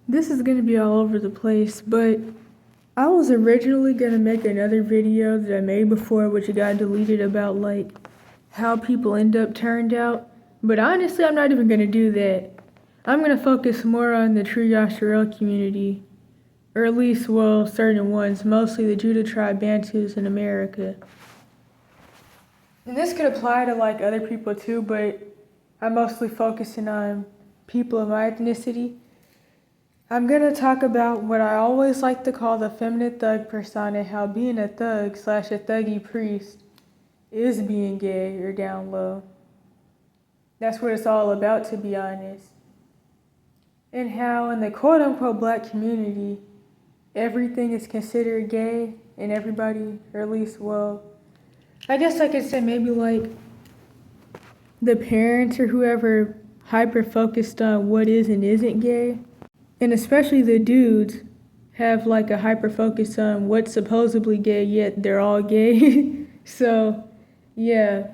This is going to be all over the place, but I was originally going to make another video that I made before, which got deleted, about like how people end up turned out. But honestly, I'm not even going to do that. I'm going to focus more on the true Yasharel community, or at least, well, certain ones, mostly the Judah tribe Bantus in America. And this could apply to like other people too, but I'm mostly focusing on people of my ethnicity. I'm going to talk about what I always like to call the feminine thug persona, how being a thug / a thuggy priest is being gay or down low. That's what it's all about, to be honest. And how in the quote-unquote black community, everything is considered gay, and everybody, or at least, well, I guess I could say maybe like the parents or whoever hyper-focused on what is and isn't gay. And especially the dudes have like a hyper focus on what's supposedly gay, yet they're all gay. So, yeah.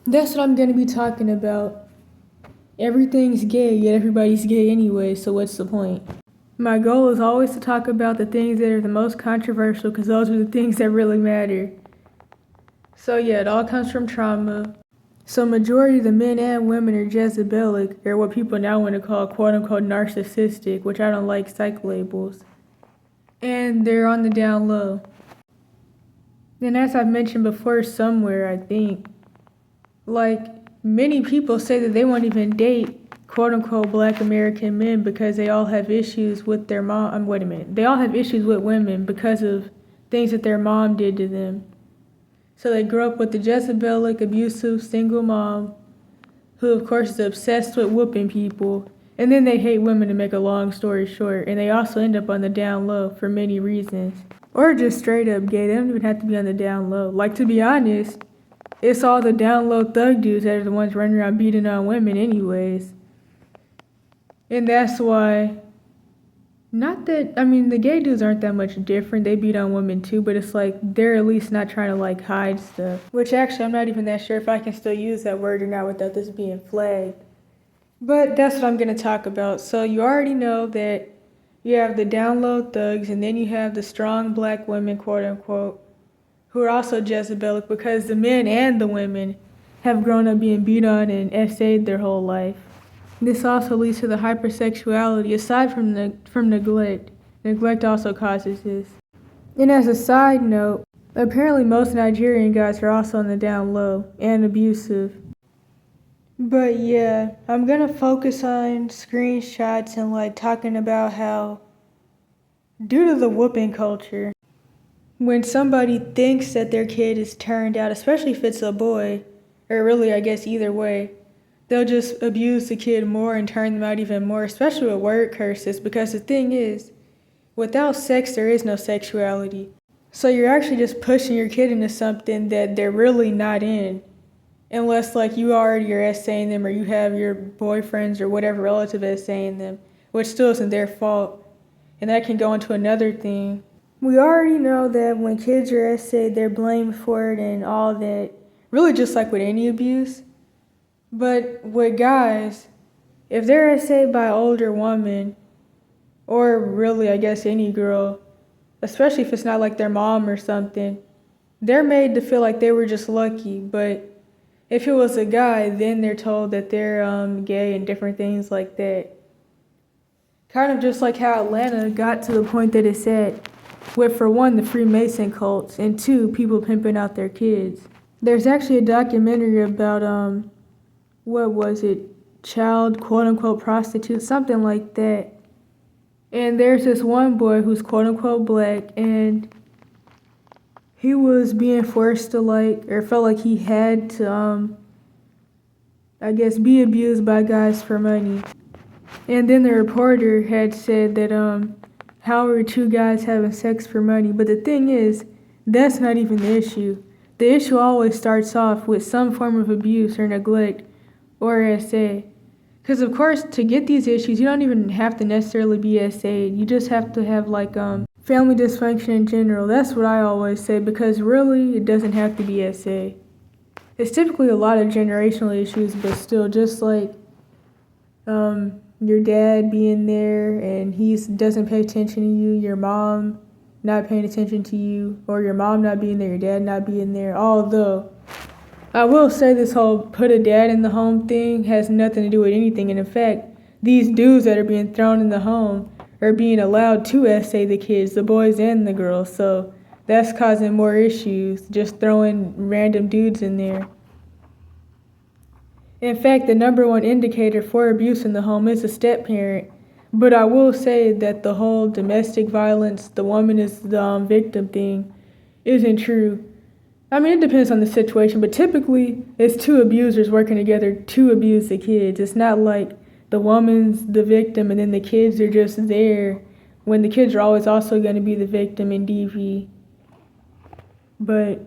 That's what I'm going to be talking about. Everything's gay, yet everybody's gay anyway, so what's the point? My goal is always to talk about the things that are the most controversial, because those are the things that really matter. So yeah, it all comes from trauma. So majority of the men and women are Jezebelic, or what people now want to call quote-unquote narcissistic, which I don't like psych labels. And they're on the down low. And as I've mentioned before somewhere, I think, like, many people say that they won't even date quote-unquote black American men because they all have issues with their mom. They all have issues with women because of things that their mom did to them. So they grew up with the Jezebelic, abusive, single mom, who of course is obsessed with whooping people. And then they hate women, to make a long story short. And they also end up on the down low for many reasons. Or just straight up gay. They don't even have to be on the down low. Like, to be honest, it's all the down low thug dudes that are the ones running around beating on women anyways. And that's why, the gay dudes aren't that much different. They beat on women too, but it's like they're at least not trying to like hide stuff. Which actually, I'm not even that sure if I can still use that word or not without this being flagged. But that's what I'm going to talk about. So you already know that you have the down low thugs, and then you have the strong black women, quote unquote, who are also Jezebelic, because the men and the women have grown up being beat on and essayed their whole life. This also leads to the hypersexuality, aside from neglect. Neglect also causes this. And as a side note, apparently most Nigerian guys are also on the down low and abusive. But yeah, I'm gonna focus on screenshots and like talking about how, due to the whooping culture, when somebody thinks that their kid is turned out, especially if it's a boy, or really I guess either way, they'll just abuse the kid more and turn them out even more, especially with word curses, because the thing is, without sex, there is no sexuality. So you're actually just pushing your kid into something that they're really not in, unless like you already are essaying them, or you have your boyfriends or whatever relative essaying them, which still isn't their fault. And that can go into another thing. We already know that when kids are essayed, they're blamed for it and all that, really just like with any abuse. But with guys, if they're essayed by an older woman, or really I guess any girl, especially if it's not like their mom or something, they're made to feel like they were just lucky. But if it was a guy, then they're told that they're gay and different things like that. Kind of just like how Atlanta got to the point that it's at, with, for one, the Freemason cults, and two, people pimping out their kids. There's actually a documentary about what was it, child quote-unquote prostitute, something like that. And there's this one boy who's quote-unquote black, and he was being forced to like, or felt like he had to, I guess, be abused by guys for money. And then the reporter had said that, how are two guys having sex for money? But the thing is, that's not even the issue. The issue always starts off with some form of abuse or neglect, or SA. Because of course, to get these issues, you don't even have to necessarily be SA'd. You just have to have like family dysfunction in general. That's what I always say, because really, it doesn't have to be SA. It's typically a lot of generational issues, but still, just like your dad being there and he doesn't pay attention to you, your mom not paying attention to you, or your mom not being there, your dad not being there. Although, I will say this whole put a dad in the home thing has nothing to do with anything. And in fact, these dudes that are being thrown in the home are being allowed to essay the kids, the boys and the girls. So that's causing more issues, just throwing random dudes in there. In fact, the number one indicator for abuse in the home is a step-parent. But I will say that the whole domestic violence, the woman is the victim thing, isn't true. I mean, it depends on the situation, but typically it's two abusers working together to abuse the kids. It's not like the woman's the victim and then the kids are just there, when the kids are always also going to be the victim in DV. But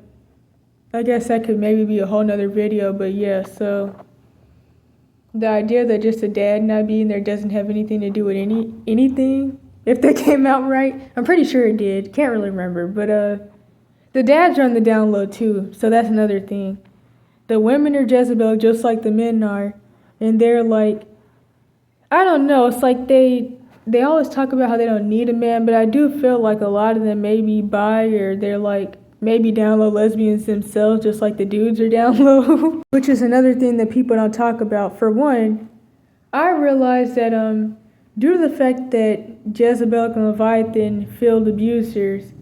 I guess that could maybe be a whole nother video, but yeah, so the idea that just a dad not being there doesn't have anything to do with anything, if that came out right. I'm pretty sure it did. Can't really remember. But the dads are on the down low too, so that's another thing. The women are Jezebel just like the men are. And they're like, I don't know, it's like they always talk about how they don't need a man, but I do feel like a lot of them may be bi, or they're like maybe down low lesbians themselves, just like the dudes are down low. Which is another thing that people don't talk about. For one, I realized that due to the fact that Jezebel and Leviathan field abusers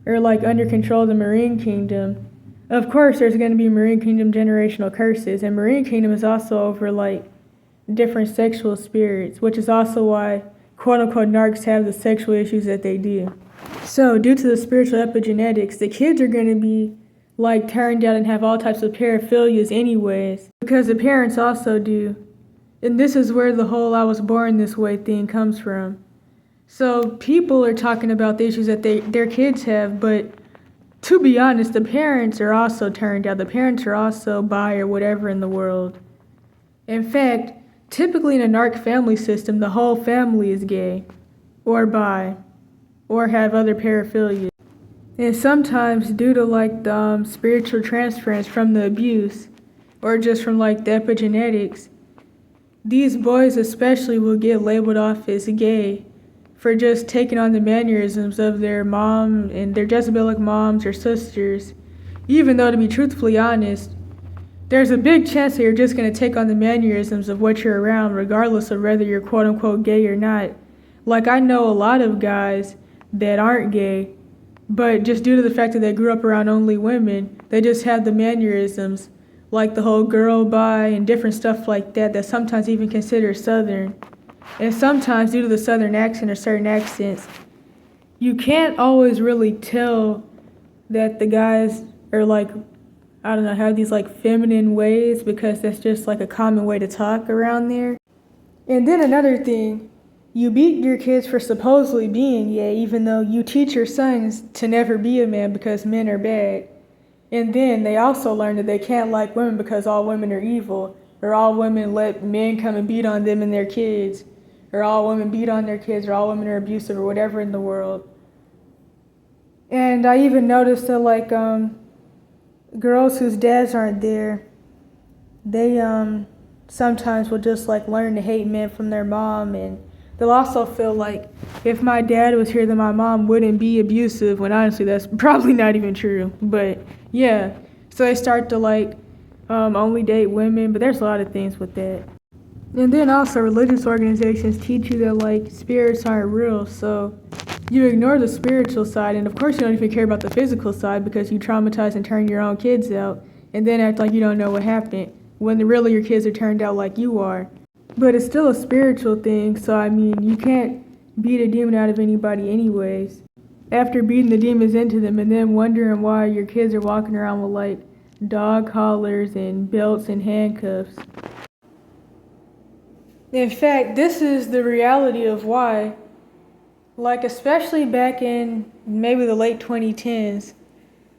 are like under control of the Marine Kingdom, of course there's going to be Marine Kingdom generational curses, and Marine Kingdom is also over like different sexual spirits, which is also why quote-unquote narcs have the sexual issues that they do. So due to the spiritual epigenetics, the kids are going to be like turned out and have all types of paraphilias anyways, because the parents also do. And this is where the whole I was born this way thing comes from. So people are talking about the issues that their kids have, but to be honest, the parents are also turned out. The parents are also bi or whatever in the world. In fact, typically in a narc family system, the whole family is gay or bi or have other paraphilias. And sometimes due to like the spiritual transference from the abuse or just from like the epigenetics, these boys especially will get labeled off as gay for just taking on the mannerisms of their mom and their Jezebelic moms or sisters, even though to be truthfully honest, there's a big chance that you're just going to take on the mannerisms of what you're around, regardless of whether you're quote-unquote gay or not. Like, I know a lot of guys that aren't gay, but just due to the fact that they grew up around only women, they just have the mannerisms, like the whole girl bi and different stuff like that sometimes even considered Southern. And sometimes due to the Southern accent or certain accents, you can't always really tell that the guys are like, I don't know, have these like feminine ways, because that's just like a common way to talk around there. And then another thing, you beat your kids for supposedly being gay, even though you teach your sons to never be a man because men are bad. And then they also learn that they can't like women because all women are evil, or all women let men come and beat on them and their kids, or all women beat on their kids, or all women are abusive, or whatever in the world. And I even noticed that like girls whose dads aren't there, they sometimes will just like learn to hate men from their mom, and they'll also feel like if my dad was here then my mom wouldn't be abusive, when honestly that's probably not even true. But yeah, so they start to like only date women, but there's a lot of things with that. And then also religious organizations teach you that like spirits aren't real, so you ignore the spiritual side, and of course you don't even care about the physical side because you traumatize and turn your own kids out, and then act like you don't know what happened, when really your kids are turned out like you are. But it's still a spiritual thing, so I mean, you can't beat a demon out of anybody anyways. After beating the demons into them and then wondering why your kids are walking around with like dog collars and belts and handcuffs. In fact, this is the reality of why. Like, especially back in maybe the late 2010s,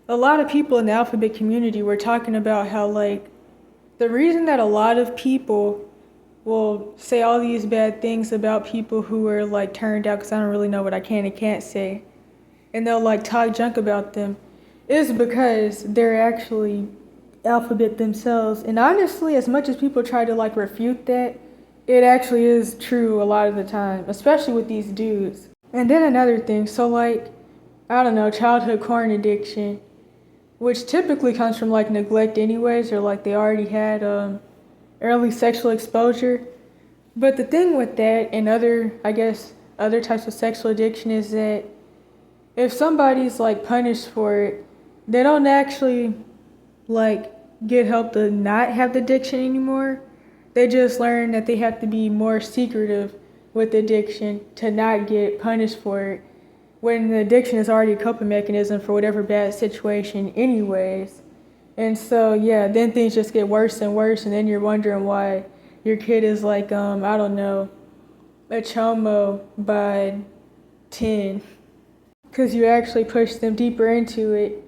a lot of people in the alphabet community were talking about how, like, the reason that a lot of people will say all these bad things about people who are, like, turned out, because I don't really know what I can and can't say, and they'll, like, talk junk about them, is because they're actually alphabet themselves. And honestly, as much as people try to, like, refute that, it actually is true a lot of the time, especially with these dudes. And then another thing, so like, I don't know, childhood porn addiction, which typically comes from like neglect anyways, or like they already had early sexual exposure. But the thing with that and other types of sexual addiction is that if somebody's like punished for it, they don't actually like get help to not have the addiction anymore. They just learn that they have to be more secretive with addiction to not get punished for it, when the addiction is already a coping mechanism for whatever bad situation anyways. And so yeah, then things just get worse and worse, and then you're wondering why your kid is like I don't know, a chomo by 10, because you actually push them deeper into it